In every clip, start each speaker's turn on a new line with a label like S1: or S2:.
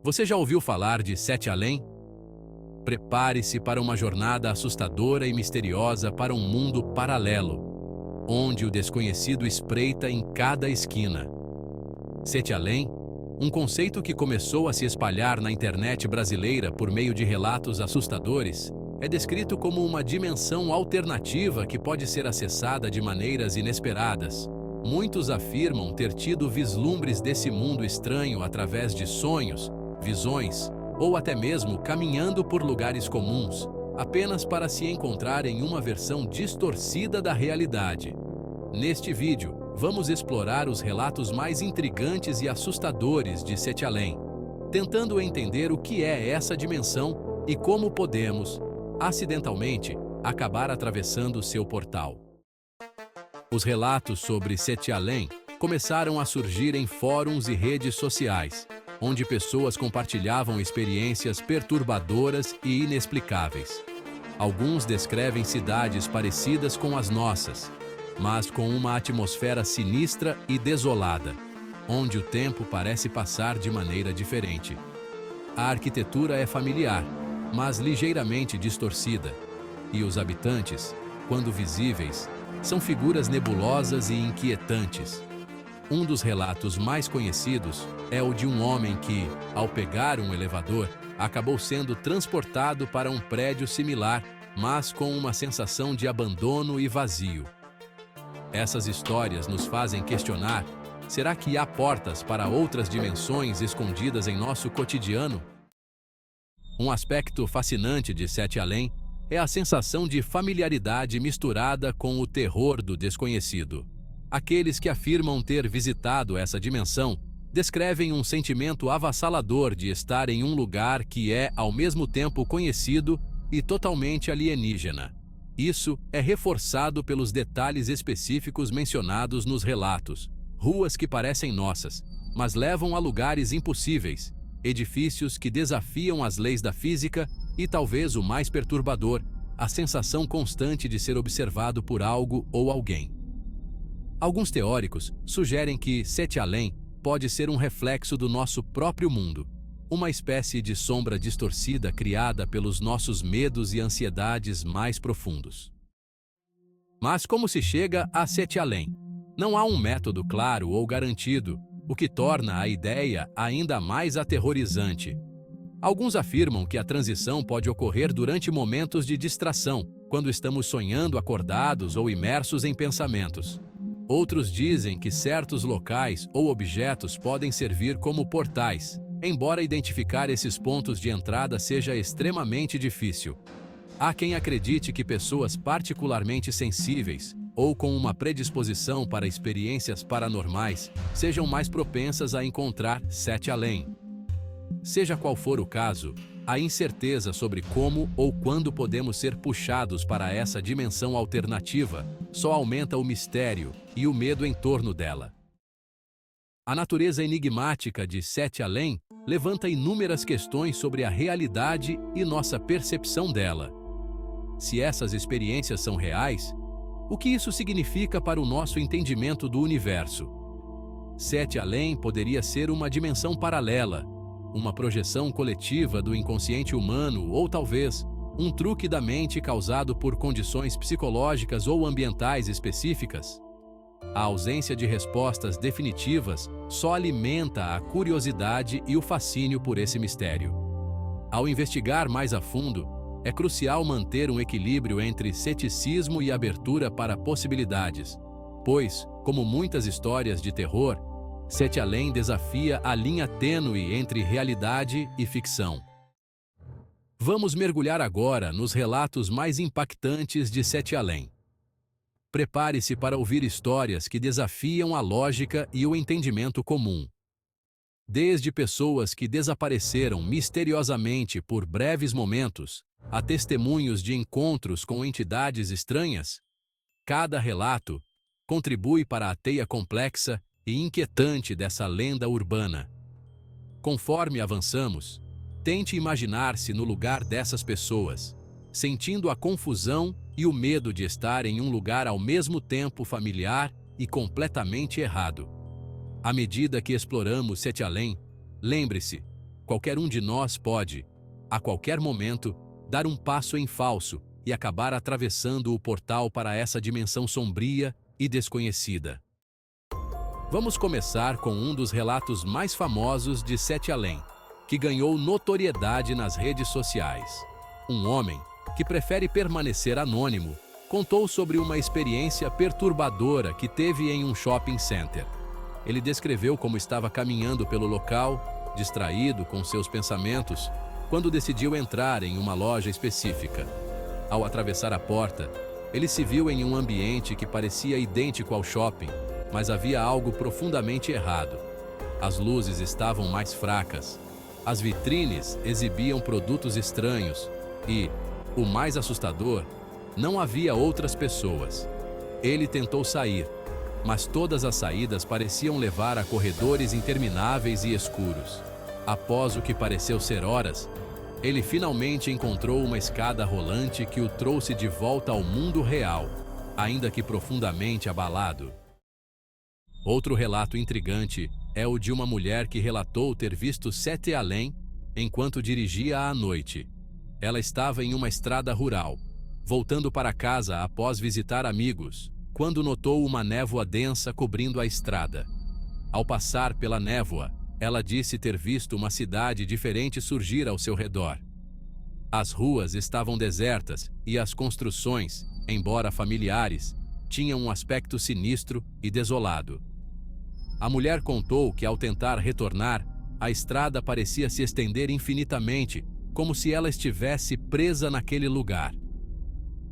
S1: Você já ouviu falar de Sete Além? Prepare-se para uma jornada assustadora e misteriosa para um mundo paralelo, onde o desconhecido espreita em cada esquina. Sete Além, um conceito que começou a se espalhar na internet brasileira por meio de relatos assustadores, é descrito como uma dimensão alternativa que pode ser acessada de maneiras inesperadas. Muitos afirmam ter tido vislumbres desse mundo estranho através de sonhos, visões, ou até mesmo caminhando por lugares comuns, apenas para se encontrar em uma versão distorcida da realidade. Neste vídeo, vamos explorar os relatos mais intrigantes e assustadores de Sete Além, tentando entender o que é essa dimensão e como podemos, acidentalmente, acabar atravessando seu portal. Os relatos sobre Sete Além começaram a surgir em fóruns e redes sociais, onde pessoas compartilhavam experiências perturbadoras e inexplicáveis. Alguns descrevem cidades parecidas com as nossas, mas com uma atmosfera sinistra e desolada, onde o tempo parece passar de maneira diferente. A arquitetura é familiar, mas ligeiramente distorcida, e os habitantes, quando visíveis, são figuras nebulosas e inquietantes. Um dos relatos mais conhecidos é o de um homem que, ao pegar um elevador, acabou sendo transportado para um prédio similar, mas com uma sensação de abandono e vazio. Essas histórias nos fazem questionar: será que há portas para outras dimensões escondidas em nosso cotidiano? Um aspecto fascinante de Sete Além é a sensação de familiaridade misturada com o terror do desconhecido. Aqueles que afirmam ter visitado essa dimensão descrevem um sentimento avassalador de estar em um lugar que é, ao mesmo tempo, conhecido e totalmente alienígena. Isso é reforçado pelos detalhes específicos mencionados nos relatos: ruas que parecem nossas, mas levam a lugares impossíveis, edifícios que desafiam as leis da física e, talvez o mais perturbador, a sensação constante de ser observado por algo ou alguém. Alguns teóricos sugerem que Sete Além pode ser um reflexo do nosso próprio mundo, uma espécie de sombra distorcida criada pelos nossos medos e ansiedades mais profundos. Mas como se chega a Sete Além? Não há um método claro ou garantido, o que torna a ideia ainda mais aterrorizante. Alguns afirmam que a transição pode ocorrer durante momentos de distração, quando estamos sonhando acordados ou imersos em pensamentos. Outros dizem que certos locais ou objetos podem servir como portais, embora identificar esses pontos de entrada seja extremamente difícil. Há quem acredite que pessoas particularmente sensíveis, ou com uma predisposição para experiências paranormais, sejam mais propensas a encontrar Sete Além. Seja qual for o caso, a incerteza sobre como ou quando podemos ser puxados para essa dimensão alternativa só aumenta o mistério e o medo em torno dela. A natureza enigmática de Sete Além levanta inúmeras questões sobre a realidade e nossa percepção dela. Se essas experiências são reais, o que isso significa para o nosso entendimento do universo? Sete Além poderia ser uma dimensão paralela, uma projeção coletiva do inconsciente humano ou talvez um truque da mente causado por condições psicológicas ou ambientais específicas. A ausência de respostas definitivas só alimenta a curiosidade e o fascínio por esse mistério. Ao investigar mais a fundo, é crucial manter um equilíbrio entre ceticismo e abertura para possibilidades, pois, como muitas histórias de terror, Sete Além desafia a linha tênue entre realidade e ficção. Vamos mergulhar agora nos relatos mais impactantes de Sete Além. Prepare-se para ouvir histórias que desafiam a lógica e o entendimento comum. Desde pessoas que desapareceram misteriosamente por breves momentos, a testemunhos de encontros com entidades estranhas, cada relato contribui para a teia complexa e inquietante dessa lenda urbana. Conforme avançamos, tente imaginar-se no lugar dessas pessoas, sentindo a confusão e o medo de estar em um lugar ao mesmo tempo familiar e completamente errado. À medida que exploramos Sete Além, lembre-se, qualquer um de nós pode, a qualquer momento, dar um passo em falso e acabar atravessando o portal para essa dimensão sombria e desconhecida. Vamos começar com um dos relatos mais famosos de Sete Além, que ganhou notoriedade nas redes sociais. Um homem, que prefere permanecer anônimo, contou sobre uma experiência perturbadora que teve em um shopping center. Ele descreveu como estava caminhando pelo local, distraído com seus pensamentos, quando decidiu entrar em uma loja específica. Ao atravessar a porta, ele se viu em um ambiente que parecia idêntico ao shopping, mas havia algo profundamente errado. As luzes estavam mais fracas, as vitrines exibiam produtos estranhos e, o mais assustador, não havia outras pessoas. Ele tentou sair, mas todas as saídas pareciam levar a corredores intermináveis e escuros. Após o que pareceu ser horas, ele finalmente encontrou uma escada rolante que o trouxe de volta ao mundo real, ainda que profundamente abalado. Outro relato intrigante é o de uma mulher que relatou ter visto Sete Além enquanto dirigia à noite. Ela estava em uma estrada rural, voltando para casa após visitar amigos, quando notou uma névoa densa cobrindo a estrada. Ao passar pela névoa, ela disse ter visto uma cidade diferente surgir ao seu redor. As ruas estavam desertas e as construções, embora familiares, tinham um aspecto sinistro e desolado. A mulher contou que, ao tentar retornar, a estrada parecia se estender infinitamente, como se ela estivesse presa naquele lugar.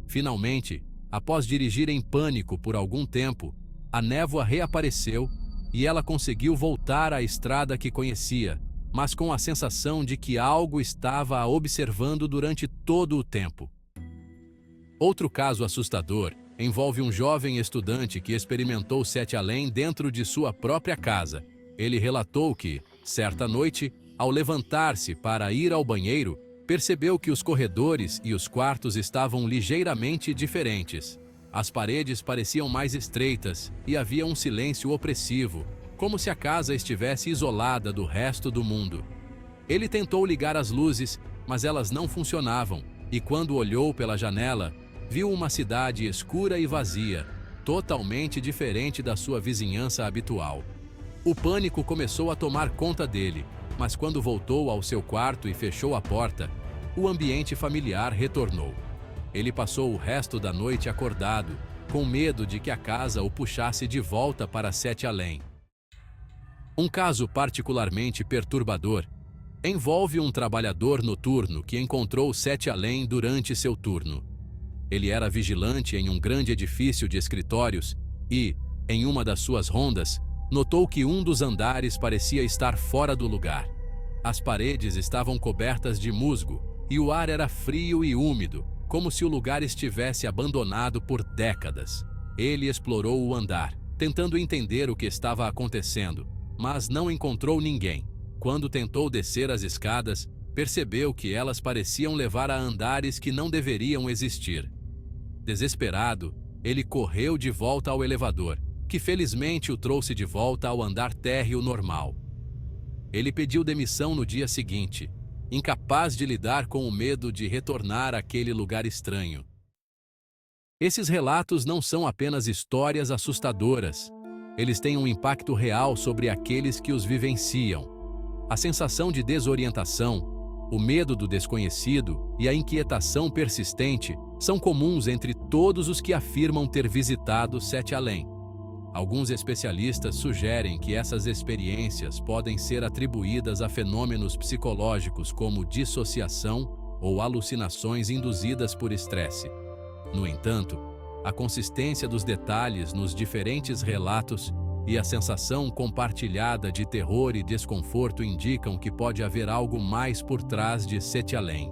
S1: Finalmente, após dirigir em pânico por algum tempo, a névoa reapareceu e ela conseguiu voltar à estrada que conhecia, mas com a sensação de que algo estava a observando durante todo o tempo. Outro caso assustador envolve um jovem estudante que experimentou Sete Além dentro de sua própria casa. Ele relatou que, certa noite, ao levantar-se para ir ao banheiro, percebeu que os corredores e os quartos estavam ligeiramente diferentes. As paredes pareciam mais estreitas e havia um silêncio opressivo, como se a casa estivesse isolada do resto do mundo. Ele tentou ligar as luzes, mas elas não funcionavam, e quando olhou pela janela, viu uma cidade escura e vazia, totalmente diferente da sua vizinhança habitual. O pânico começou a tomar conta dele, mas quando voltou ao seu quarto e fechou a porta, o ambiente familiar retornou. Ele passou o resto da noite acordado, com medo de que a casa o puxasse de volta para Sete Além. Um caso particularmente perturbador envolve um trabalhador noturno que encontrou Sete Além durante seu turno. Ele era vigilante em um grande edifício de escritórios e, em uma das suas rondas, notou que um dos andares parecia estar fora do lugar. As paredes estavam cobertas de musgo e o ar era frio e úmido, como se o lugar estivesse abandonado por décadas. Ele explorou o andar, tentando entender o que estava acontecendo, mas não encontrou ninguém. Quando tentou descer as escadas, percebeu que elas pareciam levar a andares que não deveriam existir. Desesperado, ele correu de volta ao elevador, que felizmente o trouxe de volta ao andar térreo normal. Ele pediu demissão no dia seguinte, incapaz de lidar com o medo de retornar àquele lugar estranho. Esses relatos não são apenas histórias assustadoras. Eles têm um impacto real sobre aqueles que os vivenciam. A sensação de desorientação, o medo do desconhecido e a inquietação persistente são comuns entre todos os que afirmam ter visitado Sete Além. Alguns especialistas sugerem que essas experiências podem ser atribuídas a fenômenos psicológicos como dissociação ou alucinações induzidas por estresse. No entanto, a consistência dos detalhes nos diferentes relatos e a sensação compartilhada de terror e desconforto indicam que pode haver algo mais por trás de Sete Além.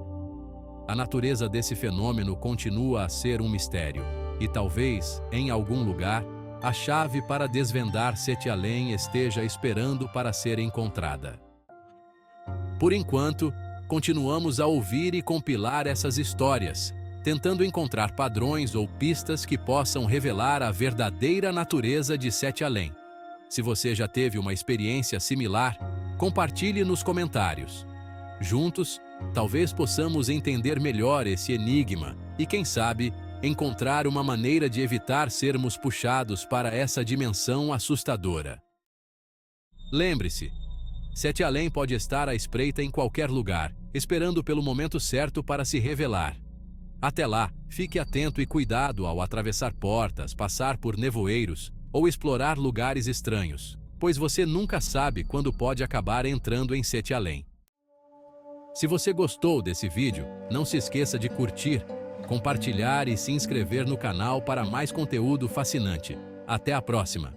S1: A natureza desse fenômeno continua a ser um mistério, e talvez, em algum lugar, a chave para desvendar Sete Além esteja esperando para ser encontrada. Por enquanto, continuamos a ouvir e compilar essas histórias, tentando encontrar padrões ou pistas que possam revelar a verdadeira natureza de Sete Além. Se você já teve uma experiência similar, compartilhe nos comentários. Juntos, talvez possamos entender melhor esse enigma e, quem sabe, encontrar uma maneira de evitar sermos puxados para essa dimensão assustadora. Lembre-se, Sete Além pode estar à espreita em qualquer lugar, esperando pelo momento certo para se revelar. Até lá, fique atento e cuidado ao atravessar portas, passar por nevoeiros ou explorar lugares estranhos, pois você nunca sabe quando pode acabar entrando em Sete Além. Se você gostou desse vídeo, não se esqueça de curtir, compartilhar e se inscrever no canal para mais conteúdo fascinante. Até a próxima!